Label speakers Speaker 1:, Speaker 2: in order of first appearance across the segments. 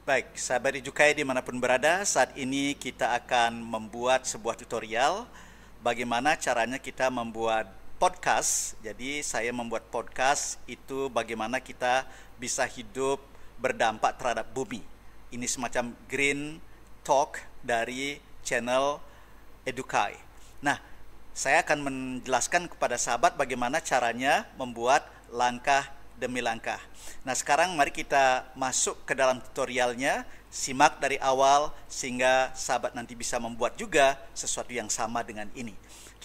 Speaker 1: Baik, sahabat Edukai dimanapun berada, saat ini kita akan membuat sebuah tutorial bagaimana caranya kita membuat podcast. Jadi saya membuat podcast itu bagaimana kita bisa hidup berdampak terhadap bumi. Ini semacam green talk dari channel Edukai. Nah, saya akan menjelaskan kepada sahabat bagaimana caranya membuat langkah demi langkah. Nah, sekarang mari kita masuk ke dalam tutorialnya, simak dari awal sehingga sahabat nanti bisa membuat juga sesuatu yang sama dengan ini.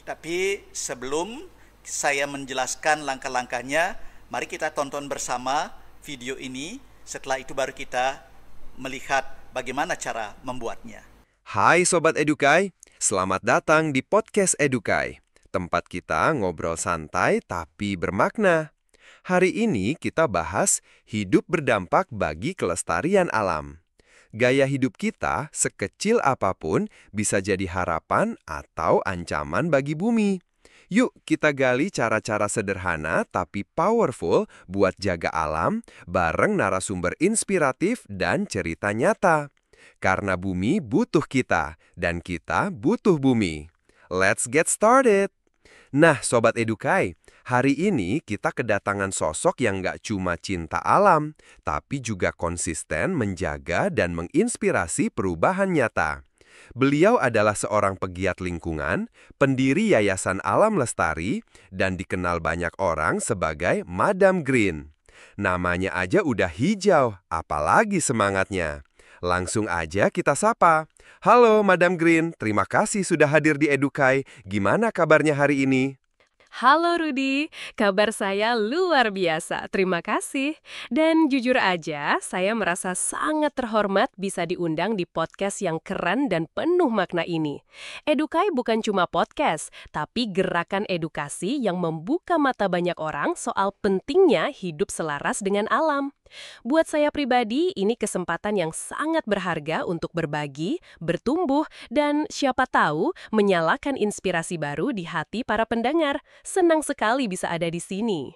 Speaker 1: Tapi sebelum saya menjelaskan langkah-langkahnya, mari kita tonton bersama video ini. Setelah itu baru kita melihat bagaimana cara membuatnya.
Speaker 2: Hai Sobat Edukai, selamat datang di Podcast Edukai. Tempat kita ngobrol santai tapi bermakna. Hari ini kita bahas hidup berdampak bagi kelestarian alam. Gaya hidup kita, sekecil apapun, bisa jadi harapan atau ancaman bagi bumi. Yuk kita gali cara-cara sederhana tapi powerful buat jaga alam bareng narasumber inspiratif dan cerita nyata. Karena bumi butuh kita, dan kita butuh bumi. Let's get started! Nah, Sobat Edukai, hari ini kita kedatangan sosok yang nggak cuma cinta alam, tapi juga konsisten menjaga dan menginspirasi perubahan nyata. Beliau adalah seorang pegiat lingkungan, pendiri Yayasan Alam Lestari, dan dikenal banyak orang sebagai Madam Green. Namanya aja udah hijau, apalagi semangatnya. Langsung aja kita sapa. Halo Madam Green, terima kasih sudah hadir di Edukai. Gimana kabarnya hari ini?
Speaker 3: Halo Rudi, kabar saya luar biasa, terima kasih. Dan jujur aja, saya merasa sangat terhormat bisa diundang di podcast yang keren dan penuh makna ini. Edukai bukan cuma podcast, tapi gerakan edukasi yang membuka mata banyak orang soal pentingnya hidup selaras dengan alam. Buat saya pribadi, ini kesempatan yang sangat berharga untuk berbagi, bertumbuh, dan siapa tahu menyalakan inspirasi baru di hati para pendengar. Senang sekali bisa ada di sini.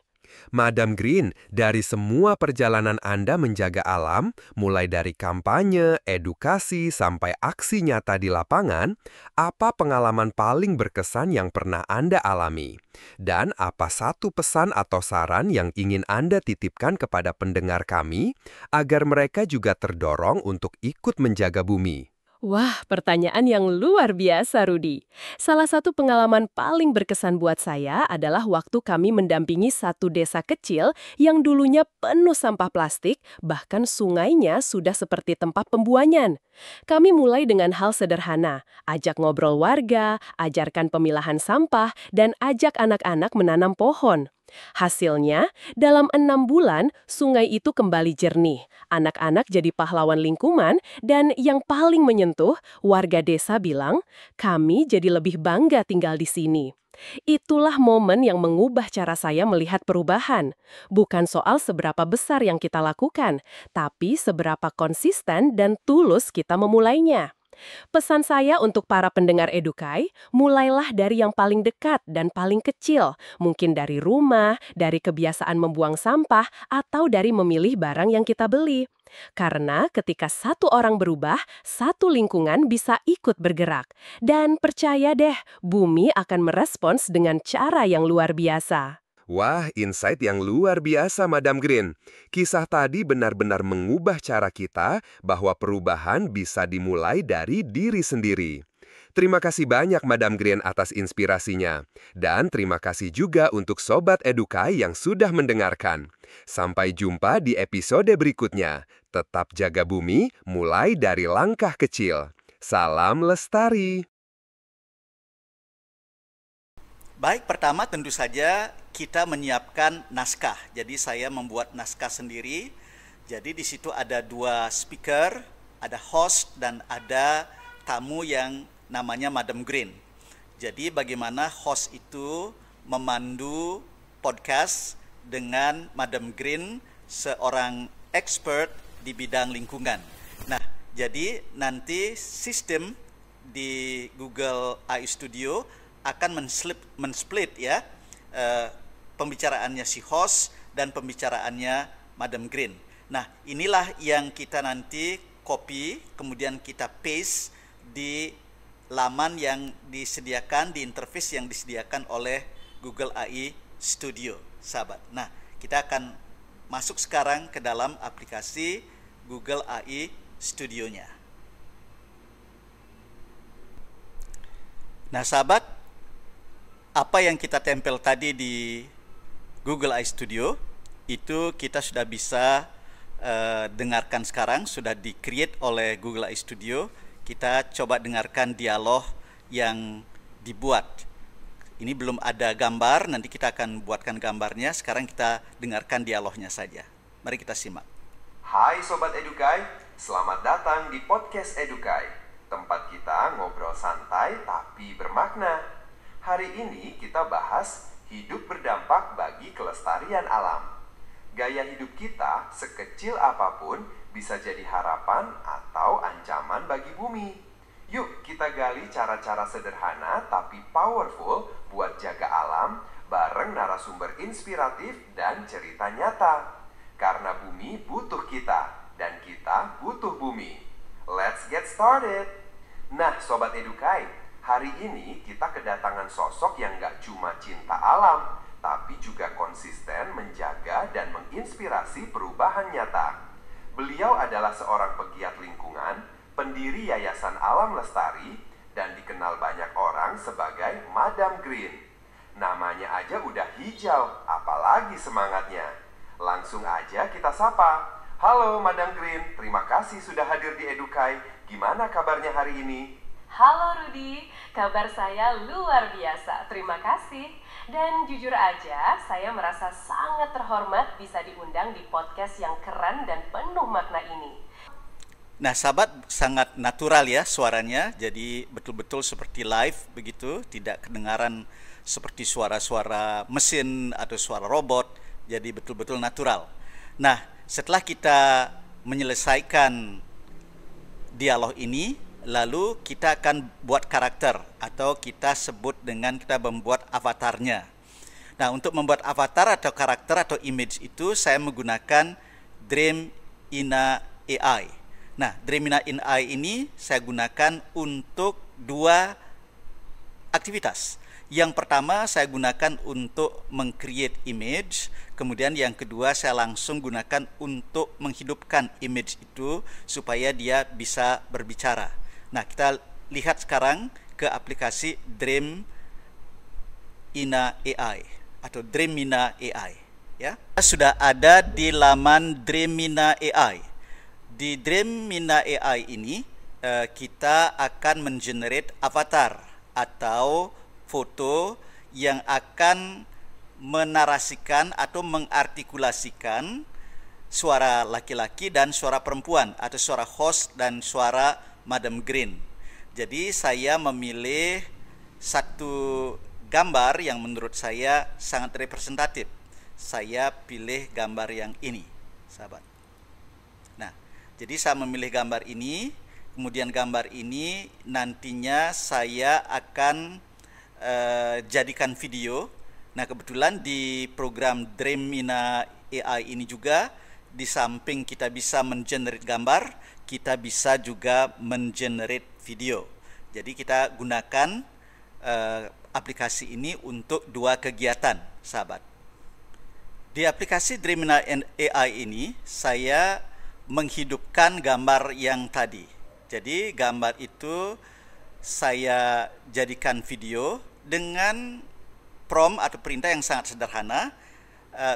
Speaker 2: Madam Green, dari semua perjalanan Anda menjaga alam, mulai dari kampanye, edukasi, sampai aksi nyata di lapangan, apa pengalaman paling berkesan yang pernah Anda alami? Dan apa satu pesan atau saran yang ingin Anda titipkan kepada pendengar kami, agar mereka juga terdorong untuk ikut menjaga bumi?
Speaker 3: Wah, pertanyaan yang luar biasa, Rudi. Salah satu pengalaman paling berkesan buat saya adalah waktu kami mendampingi satu desa kecil yang dulunya penuh sampah plastik, bahkan sungainya sudah seperti tempat pembuangan. Kami mulai dengan hal sederhana, ajak ngobrol warga, ajarkan pemilahan sampah, dan ajak anak-anak menanam pohon. Hasilnya, dalam 6 bulan, sungai itu kembali jernih. Anak-anak jadi pahlawan lingkungan, dan yang paling menyentuh, warga desa bilang, kami jadi lebih bangga tinggal di sini. Itulah momen yang mengubah cara saya melihat perubahan. Bukan soal seberapa besar yang kita lakukan, tapi seberapa konsisten dan tulus kita memulainya. Pesan saya untuk para pendengar Edukai, mulailah dari yang paling dekat dan paling kecil, mungkin dari rumah, dari kebiasaan membuang sampah, atau dari memilih barang yang kita beli. Karena ketika satu orang berubah, satu lingkungan bisa ikut bergerak. Dan percaya deh, bumi akan merespons dengan cara yang luar biasa.
Speaker 2: Wah, insight yang luar biasa, Madam Green. Kisah tadi benar-benar mengubah cara kita bahwa perubahan bisa dimulai dari diri sendiri. Terima kasih banyak, Madam Green, atas inspirasinya. Dan terima kasih juga untuk Sobat Edukai yang sudah mendengarkan. Sampai jumpa di episode berikutnya. Tetap jaga bumi, mulai dari langkah kecil. Salam lestari!
Speaker 1: Baik, pertama tentu saja kita menyiapkan naskah. Jadi saya membuat naskah sendiri. Jadi di situ ada 2 speaker, ada host dan ada tamu yang namanya Madam Green. Jadi bagaimana host itu memandu podcast dengan Madam Green, seorang expert di bidang lingkungan. Nah, jadi nanti sistem di Google AI Studio akan men-split ya pembicaraannya si host dan pembicaraannya Madam Green. Nah, inilah yang kita nanti copy, kemudian kita paste di laman yang disediakan, di interface yang disediakan oleh Google AI Studio, sahabat. Nah, kita akan masuk sekarang ke dalam aplikasi Google AI Studio-nya. Nah, sahabat, apa yang kita tempel tadi di Google AI Studio, itu kita sudah bisa dengarkan sekarang, sudah di-create oleh Google AI Studio. Kita coba dengarkan dialog yang dibuat. Ini belum ada gambar, nanti kita akan buatkan gambarnya. Sekarang kita dengarkan dialognya saja. Mari kita simak.
Speaker 2: Hai Sobat Edukai, selamat datang di Podcast Edukai. Tempat kita ngobrol santai tapi bermakna. Hari ini kita bahas hidup berdampak bagi kelestarian alam. Gaya hidup kita sekecil apapun bisa jadi harapan atau ancaman bagi bumi. Yuk kita gali cara-cara sederhana tapi powerful buat jaga alam bareng narasumber inspiratif dan cerita nyata. Karena bumi butuh kita dan kita butuh bumi. Let's get started. Nah Sobat Edukai, hari ini kita kedatangan sosok yang gak cuma cinta alam, tapi juga konsisten menjaga dan menginspirasi perubahan nyata. Beliau adalah seorang pegiat lingkungan, pendiri Yayasan Alam Lestari, dan dikenal banyak orang sebagai Madam Green. Namanya aja udah hijau, apalagi semangatnya. Langsung aja kita sapa. Halo Madam Green, terima kasih sudah hadir di Edukai. Gimana kabarnya hari ini?
Speaker 3: Halo Rudi, kabar saya luar biasa, terima kasih. Dan jujur aja, saya merasa sangat terhormat bisa diundang di podcast yang keren dan penuh makna ini.
Speaker 1: Nah, sahabat, sangat natural ya suaranya, jadi betul-betul seperti live begitu, tidak kedengaran seperti suara-suara mesin atau suara robot, jadi betul-betul natural. Nah, setelah kita menyelesaikan dialog ini, lalu kita akan buat karakter atau kita sebut dengan kita membuat avatarnya. Nah, untuk membuat avatar atau karakter atau image itu saya menggunakan Dreamina AI. Nah, Dreamina AI ini saya gunakan untuk dua aktivitas. Yang pertama saya gunakan untuk meng-create image, kemudian yang kedua saya langsung gunakan untuk menghidupkan image itu supaya dia bisa berbicara. Nah, kita lihat sekarang ke aplikasi Dreamina AI atau Dreamina AI ya. Sudah ada di laman Dreamina AI. Di Dreamina AI ini kita akan mengenerate avatar atau foto yang akan menarasikan atau mengartikulasikan suara laki-laki dan suara perempuan atau suara host dan suara Madam Green. Jadi saya memilih satu gambar yang menurut saya sangat representatif. Saya pilih gambar yang ini, sahabat. Nah, jadi saya memilih gambar ini, kemudian gambar ini nantinya saya akan jadikan video. Nah, kebetulan di program Dreamina AI ini juga di samping kita bisa mengenerate gambar, kita bisa juga mengenerate video. Jadi kita gunakan aplikasi ini untuk dua kegiatan, sahabat. Di aplikasi Dreamina AI ini saya menghidupkan gambar yang tadi. Jadi gambar itu saya jadikan video dengan prompt atau perintah yang sangat sederhana.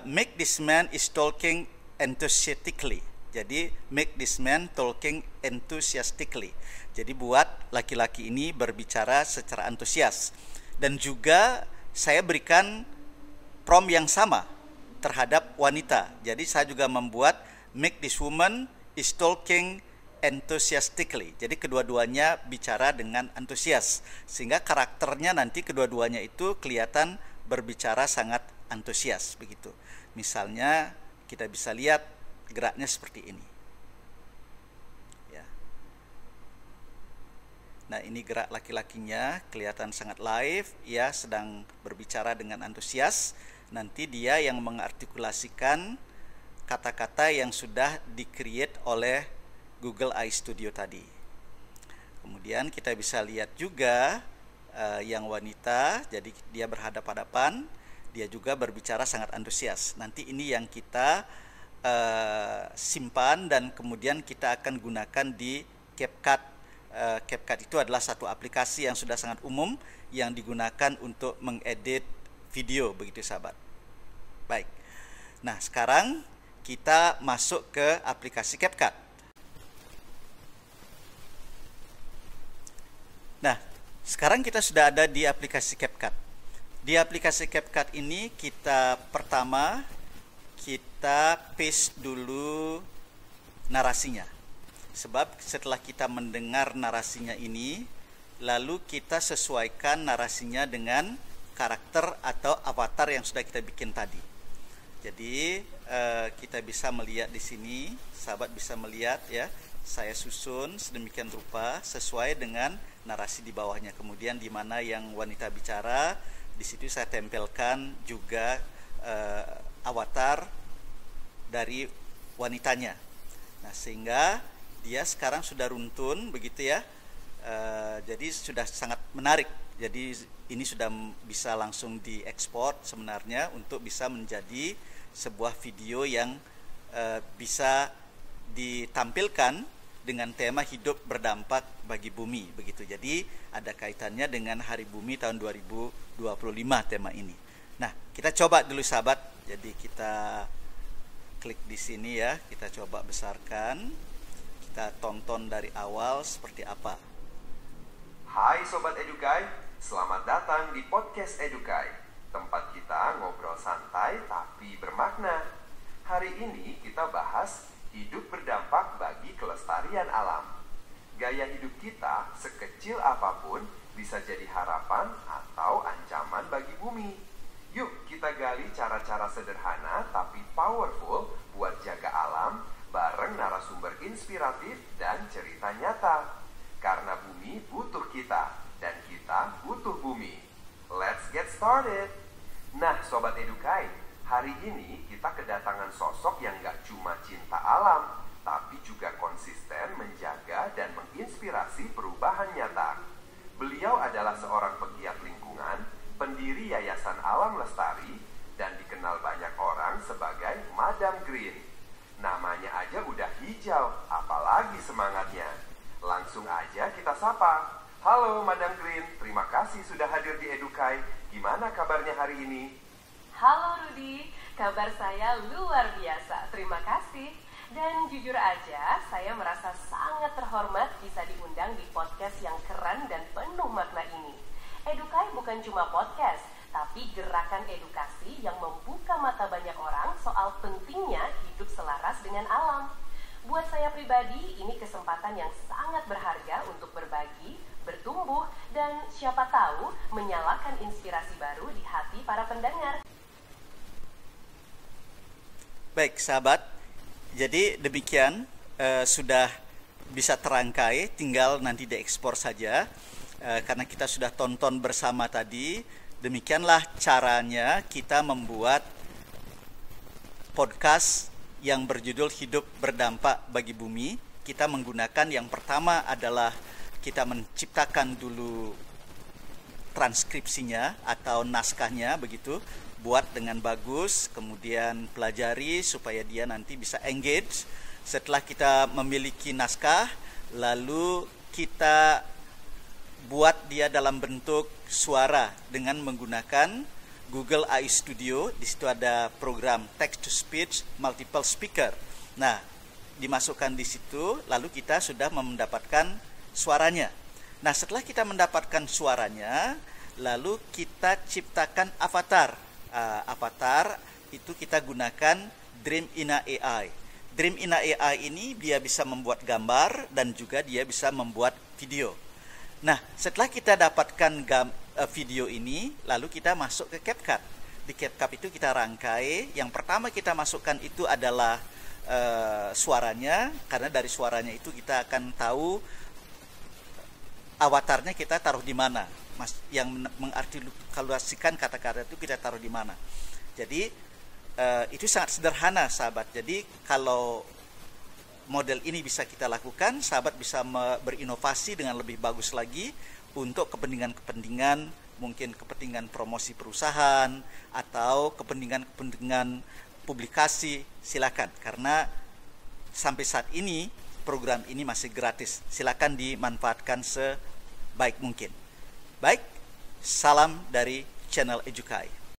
Speaker 1: Make this man is talking enthusiastically. Jadi make this man talking enthusiastically. Jadi buat laki-laki ini berbicara secara antusias. Dan juga saya berikan prompt yang sama terhadap wanita. Jadi saya juga membuat make this woman is talking enthusiastically. Jadi kedua-duanya bicara dengan antusias. Sehingga karakternya nanti kedua-duanya itu kelihatan berbicara sangat antusias begitu. Misalnya kita bisa lihat geraknya seperti ini. Ya. Nah, ini gerak laki-lakinya kelihatan sangat live, ya, sedang berbicara dengan antusias. Nanti dia yang mengartikulasikan kata-kata yang sudah di-create oleh Google AI Studio tadi. Kemudian kita bisa lihat juga yang wanita, jadi dia berhadap-hadapan, dia juga berbicara sangat antusias. Nanti ini yang kita simpan dan kemudian kita akan gunakan di CapCut. CapCut itu adalah satu aplikasi yang sudah sangat umum yang digunakan untuk mengedit video, begitu sahabat. Baik. Nah, sekarang kita masuk ke aplikasi CapCut. Nah, sekarang kita sudah ada di aplikasi CapCut. Di aplikasi CapCut ini kita paste dulu narasinya. Sebab setelah kita mendengar narasinya ini, lalu kita sesuaikan narasinya dengan karakter atau avatar yang sudah kita bikin tadi. Jadi kita bisa melihat di sini, sahabat bisa melihat ya, saya susun sedemikian rupa sesuai dengan narasi di bawahnya. Kemudian di mana yang wanita bicara, di situ saya tempelkan juga avatar dari wanitanya. Nah, sehingga dia sekarang sudah runtun begitu ya. Jadi sudah sangat menarik. Jadi ini sudah bisa langsung diekspor sebenarnya untuk bisa menjadi sebuah video yang bisa ditampilkan dengan tema hidup berdampak bagi bumi begitu. Jadi ada kaitannya dengan Hari Bumi tahun 2025 tema ini. Nah, kita coba dulu sahabat. Jadi kita klik di sini ya, kita coba besarkan. Kita tonton dari awal seperti apa.
Speaker 2: Hai Sobat Edukai, selamat datang di Podcast Edukai. Tempat kita ngobrol santai tapi bermakna. Hari ini kita bahas hidup berdampak bagi kelestarian alam. Gaya hidup kita sekecil apapun bisa jadi harapan atau ancaman bagi bumi. Yuk kita gali cara-cara sederhana tapi powerful buat jaga alam bareng narasumber inspiratif dan cerita nyata. Karena bumi butuh kita dan kita butuh bumi. Let's get started. Nah Sobat Edukai, hari ini kita kedatangan sosok yang gak cuma cinta alam, tapi juga konsisten menjaga dan menginspirasi perubahan nyata. Beliau adalah seorang pegiat lingkungan, pendiri Yayasan Alam Lestari, dan dikenal banyak orang sebagai Madam Green. Namanya aja udah hijau, apalagi semangatnya. Langsung aja kita sapa. Halo Madam Green, terima kasih sudah hadir di Edukai. Gimana kabarnya hari ini?
Speaker 3: Halo Rudi, kabar saya luar biasa, terima kasih. Dan jujur aja, saya merasa sangat terhormat bisa diundang di podcast yang keren dan penuh makna ini. Edukai bukan cuma podcast, tapi gerakan edukasi yang membuka mata banyak orang soal pentingnya hidup selaras dengan alam. Buat saya pribadi, ini kesempatan yang sangat berharga untuk berbagi, bertumbuh, dan siapa tahu menyalakan inspirasi baru di hati para pendengar.
Speaker 1: Baik sahabat, jadi demikian sudah bisa terangkai, tinggal nanti diekspor saja. Karena kita sudah tonton bersama tadi, demikianlah caranya kita membuat podcast yang berjudul Hidup Berdampak Bagi Bumi. Kita menggunakan yang pertama adalah kita menciptakan dulu transkripsinya atau naskahnya begitu, buat dengan bagus, kemudian pelajari supaya dia nanti bisa engage. Setelah kita memiliki naskah, lalu kita buat dia dalam bentuk suara dengan menggunakan Google AI Studio. Di situ ada program text to speech multiple speaker. Nah, dimasukkan di situ, lalu kita sudah mendapatkan suaranya. Nah, setelah kita mendapatkan suaranya, lalu kita ciptakan avatar. Avatar itu kita gunakan Dream-ina AI. Dream-ina AI ini dia bisa membuat gambar dan juga dia bisa membuat video. Nah, setelah kita dapatkan video ini, lalu kita masuk ke CapCut. Di CapCut itu kita rangkai. Yang pertama kita masukkan itu adalah suaranya, karena dari suaranya itu kita akan tahu avatarnya kita taruh di mana. Yang mengartikulasikan kata-kata itu kita taruh di mana. Jadi itu sangat sederhana sahabat. Jadi kalau model ini bisa kita lakukan, sahabat bisa berinovasi dengan lebih bagus lagi untuk kepentingan-kepentingan, mungkin kepentingan promosi perusahaan atau kepentingan-kepentingan publikasi. Silakan, karena sampai saat ini program ini masih gratis. Silakan dimanfaatkan sebaik mungkin. Baik, salam dari channel Edukai.